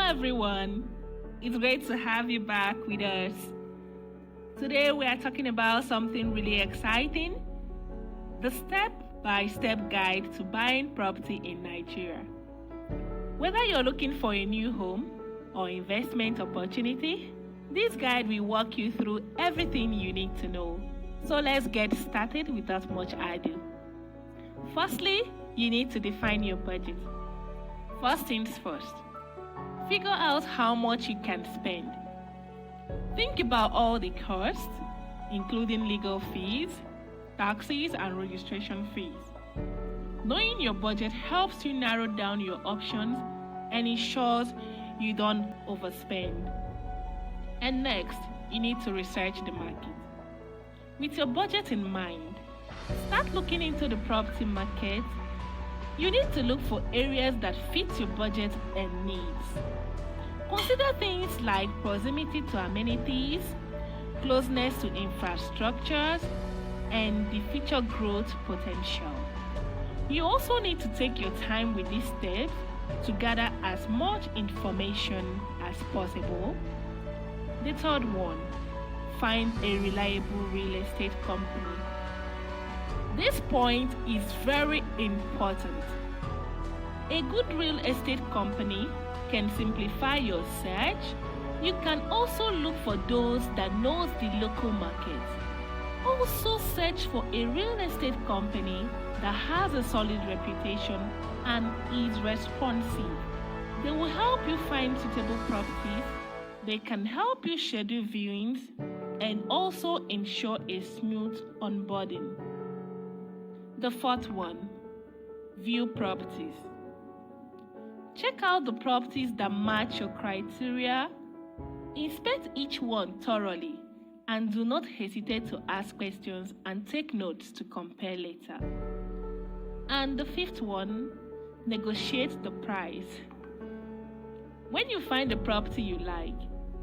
everyone, it's great to have you back with us. Today we are talking about something really exciting, the step-by-step guide to buying property in Nigeria. Whether you're looking for a new home or investment opportunity, this guide will walk you through everything you need to know. So let's get started without much ado. Firstly, you need to define your budget. First things first, figure out how much you can spend. Think about all the costs, including legal fees, taxes, and registration fees. Knowing your budget helps you narrow down your options and ensures you don't overspend. And next, you need to research the market. With your budget in mind, start looking into the property market. You need to look for areas that fit your budget and needs. Consider things like proximity to amenities, closeness to infrastructures, and the future growth potential. You also need to take your time with these steps to gather as much information as possible. The third one, find a reliable real estate company. This point is very important. A good real estate company can simplify your search. You can also look for those that knows the local market. Also search for a real estate company that has a solid reputation and is responsive. They will help you find suitable properties. They can help you schedule viewings and also ensure a smooth onboarding. The fourth one, view properties. Check out the properties that match your criteria. Inspect each one thoroughly and do not hesitate to ask questions and take notes to compare later. And the fifth one, negotiate the price. When you find a property you like,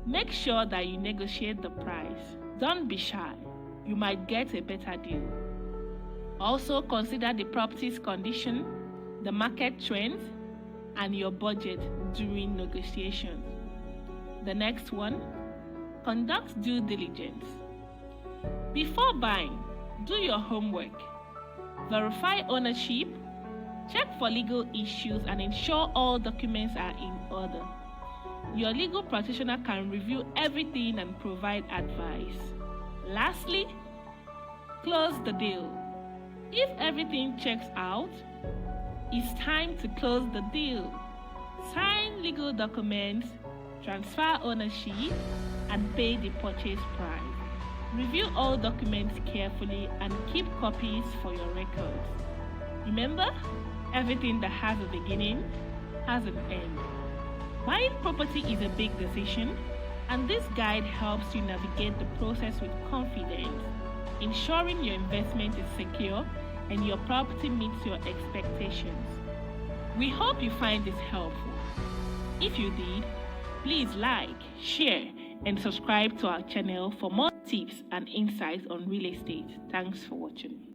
make sure that you negotiate the price. Don't be shy. You might get a better deal. Also consider the property's condition, the market trends, and your budget during negotiations. The next one, conduct due diligence. Before buying, do your homework. Verify ownership, check for legal issues, and ensure all documents are in order. Your legal practitioner can review everything and provide advice. Lastly, close the deal. If everything checks out, it's time to close the deal. Sign legal documents, transfer ownership, and pay the purchase price. Review all documents carefully and keep copies for your records. Remember, everything that has a beginning has an end. Buying property is a big decision, and this guide helps you navigate the process with confidence, ensuring your investment is secure and your property meets your expectations. We hope you find this helpful. If you did, please like, share, and subscribe to our channel for more tips and insights on real estate. Thanks for watching.